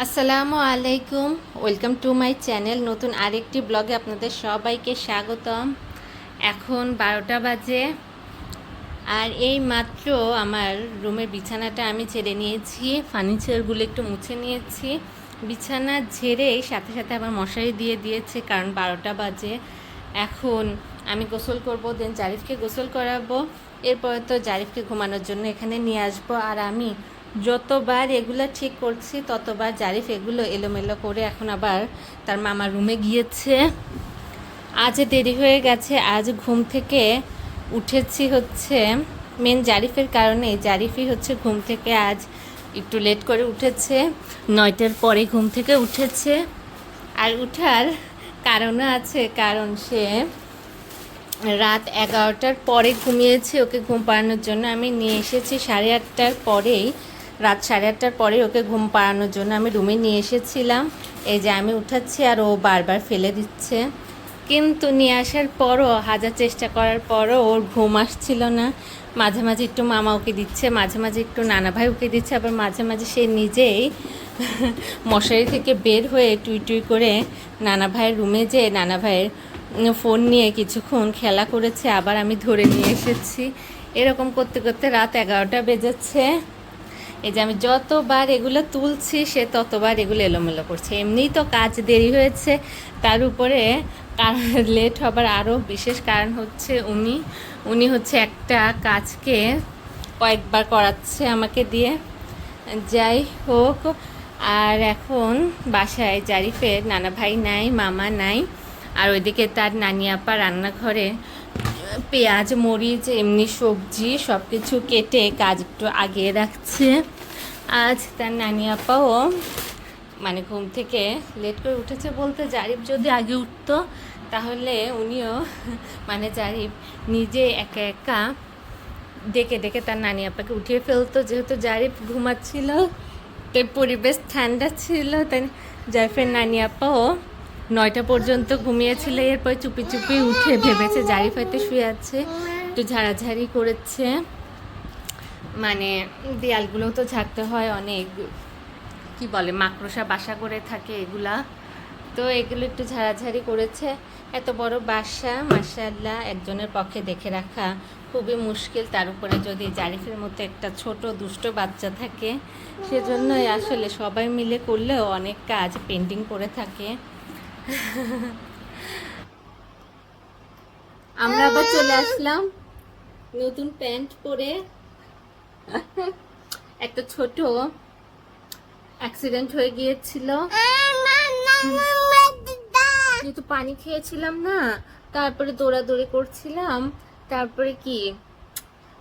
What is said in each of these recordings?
আসসালামু আলাইকুম, welcome to my channel. নতুন আরেকটি ব্লগে আপনাদের সবাইকে স্বাগতম। এখন 12টা বাজে আর এই মাত্র আমার রুমের বিছানাটা আমি ঝেড়ে নিয়েছি, ফার্নিচারগুলো একটু মুছে নিয়েছি। বিছানা ঝেড়েই সাথে সাথে আবার মশারি দিয়ে দিয়েছে, কারণ 12টা বাজে। এখন আমি গোসল করব, দেন জারিফকে গোসল করাবো। এরপরে তো জারিফকে ঘুমানোর জন্য এখানে নিয়ে আসবো। আর আমি যতবার এগুলো ঠিক করছি ততবার জারিফ এগুলো এলোমেলো করে এখন আবার তার মামার রুমে গিয়েছে। আজ দেরি হয়ে গেছে, আজ ঘুম থেকে উঠেছি হচ্ছে মেন জারিফের কারণে। জারিফই হচ্ছে ঘুম থেকে আজ একটু লেট করে উঠেছে, 9টার পরে ঘুম থেকে উঠেছে। আর উঠার কারণও আছে, কারণ সে রাত 11টার পরে ঘুমিয়েছে। ওকে ঘুম পাড়ানোর জন্য আমি নিয়ে এসেছি 8:30টার পরেই, রাত 8:30টার পরে ওকে ঘুম পাড়ানোর জন্য আমি রুমে নিয়ে এসেছিলাম। এই যে আমি উঠাচ্ছি আর ও বারবার ফেলে দিচ্ছে, কিন্তু নিয়ে আসার পরও হাজার চেষ্টা করার পরও ওর ঘুম আসছিল না। মাঝে মাঝে একটু মামা ওকে দিচ্ছে, মাঝে মাঝে একটু নানা ভাই ওকে দিচ্ছে, আবার মাঝে মাঝে সে নিজেই মশারি থেকে বের হয়ে টুই টুই করে নানা ভাইয়ের রুমে যেয়ে নানা ভাইয়ের ফোন নিয়ে কিছুক্ষণ খেলা করেছে, আবার আমি ধরে নিয়ে এসেছি। এরকম করতে করতে রাত 11টা বেজেছে। এই যে আমি যতবার এগুলো তুলছি সে ততবার এগুলো এলোমেলো করছে। এমনিই তো কাজ দেরি হয়েছে, তার উপরে লেট হবার আরও বিশেষ কারণ হচ্ছে উনি হচ্ছে একটা কাজকে কয়েকবার করাচ্ছে আমাকে দিয়ে। যাই হোক, আর এখন বাসায় জারিফের নানা ভাই নাই, মামা নাই, আর ওইদিকে তার নানি আপা রান্নাঘরে পেঁয়াজ মরিচ এমনি সবজি সব কিছু কেটে কাজ একটু আগিয়ে রাখছে। আজ তার নানি আপাও মানে ঘুম থেকে লেট করে উঠেছে বলতে, জারিফ যদি আগে উঠতো তাহলে উনিও মানে জারিফ নিজে একা একা ডেকে ডেকে তার নানি আপাকে উঠিয়ে ফেলতো। যেহেতু জারিফ ঘুমাচ্ছিল, তাই পরিবেশ ঠান্ডা ছিল, তাই জারিফের নানি আপাও 9টা পর্যন্ত ঘুমিয়েছিল। এরপর চুপি চুপি উঠে ভেবেছে জারিফ হয়তো শুয়ে আছে, একটু ঝাড়াঝাড়ি করেছে। মানে দেয়ালগুলোও তো ঝাড়তে হয়, অনেক কি বলে মাকড়সা বাসা করে থাকে এগুলা, তো এগুলো একটু ঝাড়াঝাড়ি করেছে। এত বড় বাসা মাশাআল্লাহ একজনের পক্ষে দেখে রাখা খুবই মুশকিল, তার উপরে যদি জারিফের মতো একটা ছোট দুষ্ট বাচ্চা থাকে, সেজন্যই আসলে সবাই মিলে করলেও অনেক কাজ পেন্ডিং করে থাকে। আমরা আবার চলে আসলাম নতুন প্যান্ট পরে। একটা ছোট অ্যাক্সিডেন্ট হয়ে গিয়েছিল, যেহেতু পানি খেয়েছিলাম না, তারপরে দৌড়াদৌড়ি করছিলাম, তারপরে কি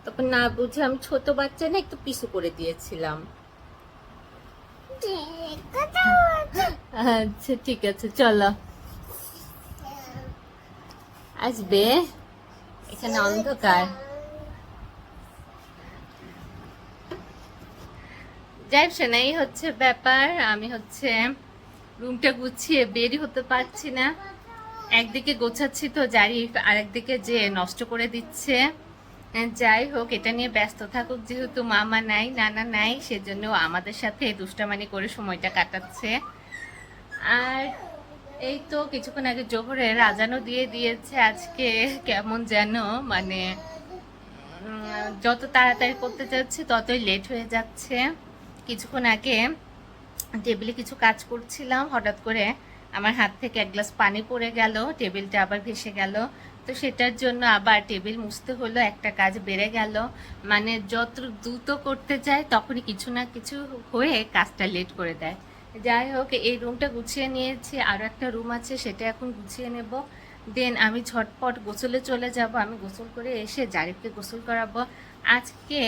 তখন না বুঝে আমি ছোট বাচ্চা না একটু পিছু করে দিয়েছিলাম। আচ্ছা ঠিক আছে, চলো আসবে, এখানে অন্ধকার। যাই না, এই হচ্ছে ব্যাপার। আমি হচ্ছে রুমটা গুছিয়ে বেরই হতে পারছি না, একদিকে গোছাচ্ছি তো জারিফ আর একদিকে যে নষ্ট করে দিচ্ছে। যাই হোক, এটা নিয়ে ব্যস্ত থাকুক, যেহেতু মামা নাই নানা নাই, সেজন্য আমাদের সাথে দুষ্টামানি করে সময়টা কাটাচ্ছে। আর এই তো কিছুক্ষণ আগে জোহরের আজানও দিয়ে দিয়েছে। আজকে কেমন যেন মানে যত তাড়াতাড়ি করতে যাচ্ছি ততই লেট হয়ে যাচ্ছে। কিছুক্ষণ আগে টেবিলে কিছু কাজ করছিলাম, হঠাৎ করে আমার হাত থেকে এক গ্লাস পানি পড়ে গেল, টেবিলটা আবার ভেসে গেল। তো সেটার জন্য আবার টেবিল মুছতে হলো, একটা কাজ বেড়ে গেল। মানে যত দ্রুত করতে যায় তখনই কিছু না কিছু হয়ে কাজটা লেট করে দেয়। যাই হোক, এই রুমটা গুছিয়ে নিয়েছি, আরও একটা রুম আছে সেটা এখন গুছিয়ে নেব। দেন আমি ঝটপট গোসলে চলে যাব। আমি গোসল করে এসে জারিফকে গোসল করাবো। আজকে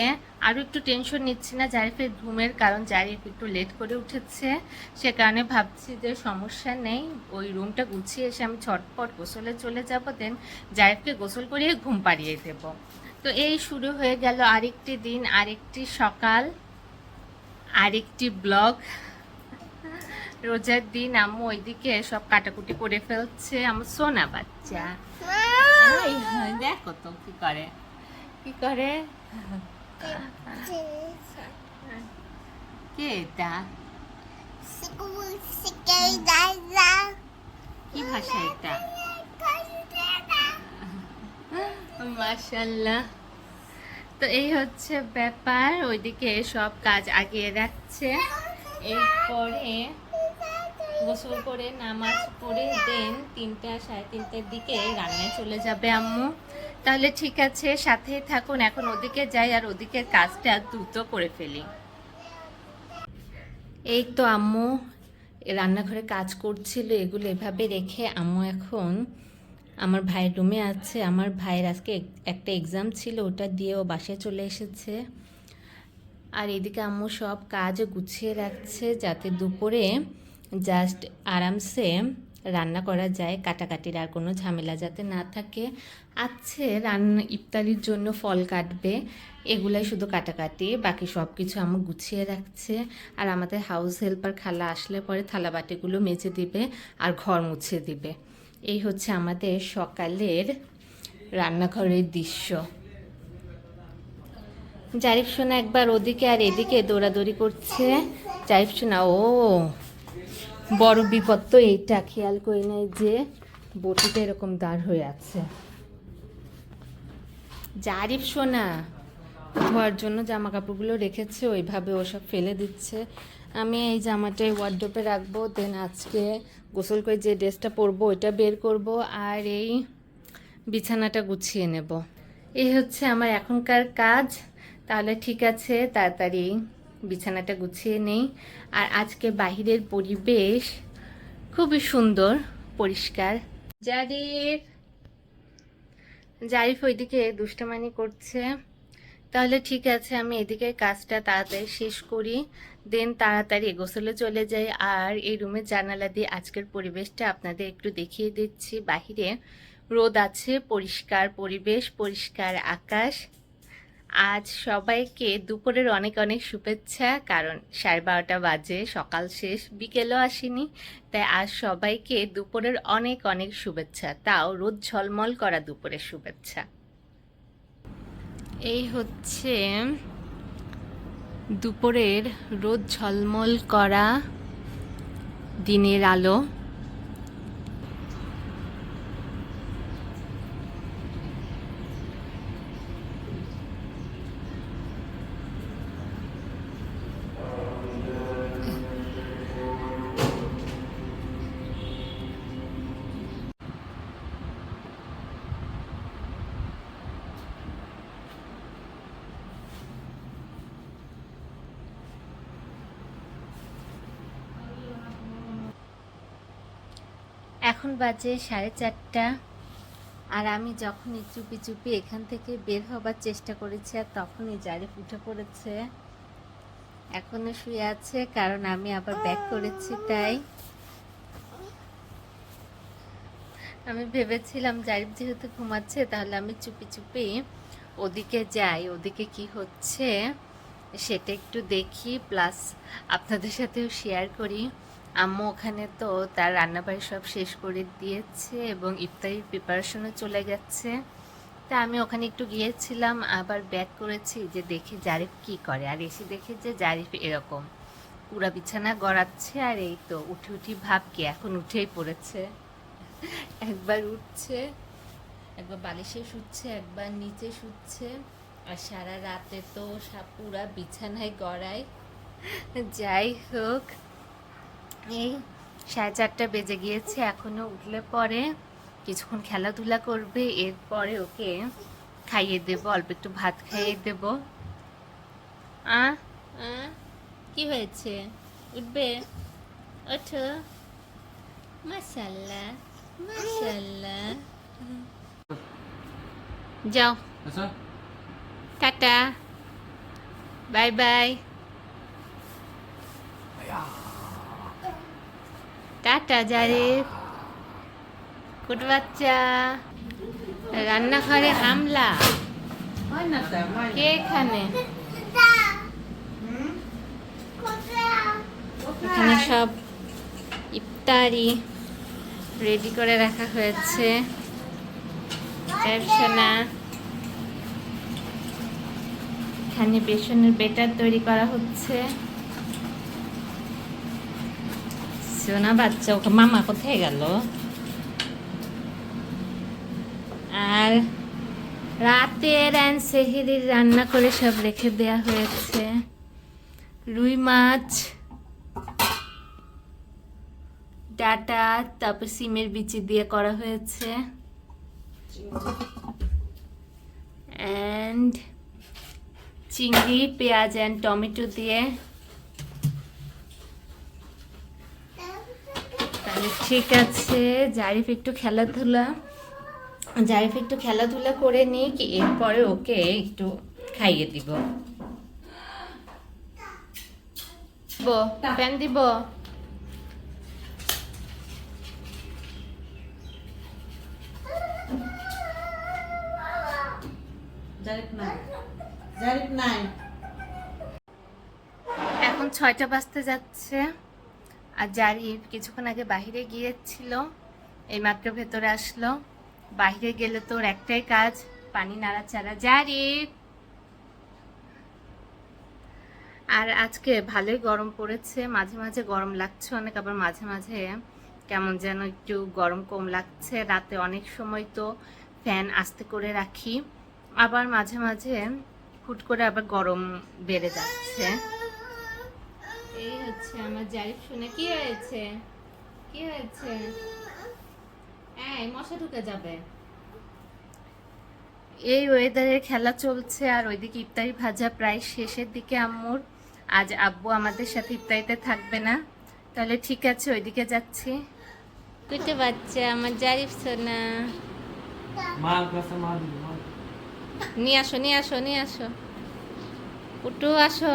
আরও একটু টেনশন নিচ্ছি না জারিফের ঘুমের, কারণ জারিফ একটু লেট করে উঠেছে, সে কারণে ভাবছি যে সমস্যা নেই, ওই রুমটা গুছিয়ে এসে আমি ঝটপট গোসলে চলে যাব, দেন জারিফকে গোসল করিয়ে ঘুম পাড়িয়ে দেব। তো এই শুরু হয়ে গেল আরেকটি দিন, আরেকটি সকাল, আরেকটি ব্লগ। রোজার দিন আম্মু ওইদিকে সব কাটাকুটি করে ফেলছে, আমার সোনা বাচ্চা দেখো তো কি করে কি করে। কে এটা? কি ভাষা এটা? মাশাআল্লাহ। তো এই হচ্ছে ব্যাপার, ওইদিকে সব কাজ আগিয়ে রাখছে। এরপরে গোসল করে নামাজ পড়ে দেন 3টা 3:30টার দিকে রান্নায় চলে যাবে আম্মু। তাহলে ঠিক আছে, সাথেই থাকুন। এখন ওদিকে যাই আর ওদিকের কাজটা দ্রুত করে ফেলি। এই তো আম্মু রান্নাঘরে কাজ করছিল, এগুলো এভাবে রেখে আম্মু এখন আমার ভাইয়ের রুমে আছে। আমার ভাইয়ের আজকে একটা এক্সাম ছিল, ওটা দিয়ে ও বাসায় চলে এসেছে। আর এদিকে আম্মু সব কাজ গুছিয়ে রাখছে যাতে দুপুরে জাস্ট আরামসে রান্না করা যায়, কাটাকাটির আর কোনো ঝামেলা যাতে না থাকে। আছে রান্না ইফতারির জন্য ফল কাটবে, এগুলাই শুধু কাটাকাটি, বাকি সব কিছু আম্মু গুছিয়ে রাখছে। আর আমাদের হাউস হেল্পার খালা আসলে পরে থালা বাটিগুলো মেজে দিবে আর ঘর মুছে দিবে। এই হচ্ছে আমাদের সকালের রান্নাঘরের দৃশ্য। জারিফ সোনা একবার ওদিকে আর এদিকে দৌড়াদৌড়ি করছে। জারিফ সোনা, ও বড় বিপদ তো এইটা, খেয়াল করি নাই যে বটিটা এরকম দাঁড় হয়ে আছে। জারিফ সোনা ধোয়ার জন্য জামা কাপড়গুলো রেখেছে, ওইভাবে ওসব ফেলে দিচ্ছে। আমি এই জামাটাই ওয়ার্ডরোবে রাখবো, দেন আজকে গোসল করে যে ড্রেসটা পরবো ওইটা বের করব, আর এই বিছানাটা গুছিয়ে নেব। এই হচ্ছে আমার এখনকার কাজ। তাহলে ঠিক আছে, তাড়াতাড়ি বিছানাটা গুছিয়ে নেই। আর আজকে বাহিরের পরিবেশ খুবই সুন্দর, পরিষ্কার। জারিফ ওইদিকে দুষ্টামানি করছে। তাহলে ঠিক আছে, আমি এদিকে কাজটা তাড়াতাড়ি শেষ করি, দেন তাড়াতাড়ি গোসলে চলে যাই। আর এই রুমের জানালা দিয়ে আজকের পরিবেশটা আপনাদের একটু দেখিয়ে দিচ্ছি। বাহিরে রোদ আছে, পরিষ্কার পরিবেশ, পরিষ্কার আকাশ। আজ সবাইকে দুপুরের অনেক অনেক শুভেচ্ছা, কারণ 12:30 বাজে, সকাল শেষ, বিকেলও আসেনি, তাই আজ সবাইকে দুপুরের অনেক অনেক শুভেচ্ছা, তাও রোদ ঝলমল করা দুপুরের শুভেচ্ছা। এই হচ্ছে দুপুরের রোদ ঝলমল করা দিনের আলো। এখন বাজে 4:30, আর আমি যখনই চুপি চুপি এখান থেকে বের হবার চেষ্টা করেছি আর তখনই জারিফ উঠে পড়েছে। এখনো শুয়ে আছে, কারণ আমি আবার ব্যাক করেছি। তাই আমি ভেবেছিলাম জারিফ যেহেতু ঘুমাচ্ছে, তাহলে আমি চুপি চুপি ওদিকে যাই, ওদিকে কি হচ্ছে সেটা একটু দেখি, প্লাস আপনাদের সাথেও শেয়ার করি। আম্মু ওখানে তো তার রান্নাবাড়ি সব শেষ করে দিয়েছে এবং ইফতারির প্রিপারেশনও চলে গেছে। তা আমি ওখানে একটু গিয়েছিলাম, আবার ব্যাক করেছি যে দেখি জারিফ কি করে। আর এসে দেখি যে জারিফ এরকম পুরা বিছানা গড়াচ্ছে, আর এই তো উঠি উঠি ভাব কি, এখন উঠেই পড়েছে। একবার উঠছে, একবার বালিশে শুচ্ছে, একবার নিচে শুচ্ছে, আর সারা রাতে তো পুরা বিছানায় গড়ায়। যাই হোক, এই 4:30 বেজে গিয়েছে, এখনো উঠলে পরে কিছুক্ষণ খেলাধুলা করবে, এরপরে ওকে খাইয়ে দেব, অল্প একটু ভাত খাইয়ে দেব। কি হয়েছে, উঠবে? ওঠো, মাশাআল্লাহ মাশাআল্লাহ। যাও, tata, bye bye, tata Zarif. কুট বাচ্চা, রান্নাঘরে হামলা, কে এখানে? এখানে সব ইফতারি রেডি করে রাখা হয়েছে। না, এখানে বেসনের বেটার তৈরি করা হচ্ছে। সোনা বাচ্চা, ওকে মামা কোথায় গেল? আর রাতের সেহরির রান্না করে সব রেখে দেয়া হয়েছে। রুই মাছ, ডাটা, তারপর সিমের বিচি দিয়ে করা হয়েছে, অ্যান্ড চিংড়ি, পেঁয়াজ অ্যান্ড টমেটো দিয়ে। তাহলে ঠিক আছে, জারিফ একটু খেলাধুলা করে নিক, এরপরে ওকে একটু খাইয়ে দিব। প্যান দিব। এখন 6টা বাজতে যাচ্ছে, আর জারিফ কিছুক্ষণ আগে বাহিরে গিয়েছিল, এইমাত্র ভেতরে আসলো। বাহিরে গেলে তোর একটাই কাজ, পানি নাড়াচাড়া। জারিফ, আর আজকে ভালোই গরম পড়েছে, মাঝে মাঝে গরম লাগছে অনেক, আবার মাঝে মাঝে কেমন যেন একটু গরম কম লাগছে। রাতে অনেক সময় তো ফ্যান আস্তে করে রাখি, আবার মাঝে মাঝে হুট করে আবার গরম বেড়ে যাচ্ছে। এই হচ্ছে আমার জারিফ শুনে। কি হয়েছে? কি হয়েছে? এই মশা ঢুকে যাবে। এই ওয়েদারের খেলা চলছে, আর ওইদিকে ইফতারি ভাজা প্রায় শেষের দিকে আম্মুর। আজ আব্বু আমাদের সাথে ইফতারিতে থাকবে না, তাহলে ঠিক আছে ওইদিকে যাচ্ছি। কুটে বাচ্চা আমার জারিফ সোনা, নিয়ে আসো নিয়ে আসো নিয়ে আসো, কুটু আসো।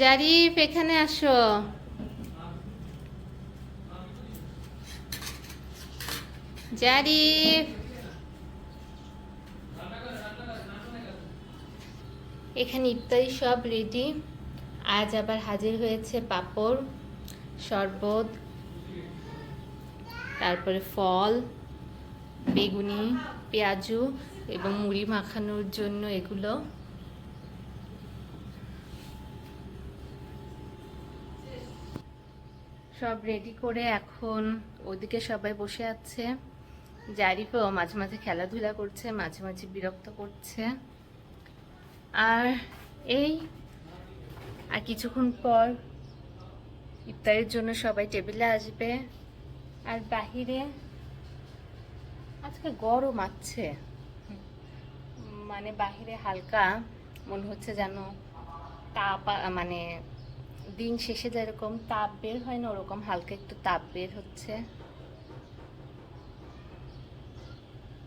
জারিফ এখানে আসো। জারিফ, এখানে ইফতারি সব রেডি। আজ আবার হাজির হয়েছে পাঁপড়, শরবত, তারপরে ফল, বেগুনি, পেঁয়াজু এবং মুড়ি মাখানোর জন্য এগুলো। সব রেডি করে এখন ওদিকে সবাই বসে আছে। জারিফও মাঝে মাঝে খেলাধুলা করছে, মাঝে মাঝে বিরক্ত করছে। আর এই আর কিছুক্ষণ পর ইফতারের জন্য সবাই টেবিলে আসবে। আর বাহিরে আজকে গরম আছে, মানে বাহিরে হালকা মনে হচ্ছে যেন তাপ, মানে দিন শেষে যেরকম তাপ বের হয় না, ওরকম হালকা একটু তাপ বের হচ্ছে।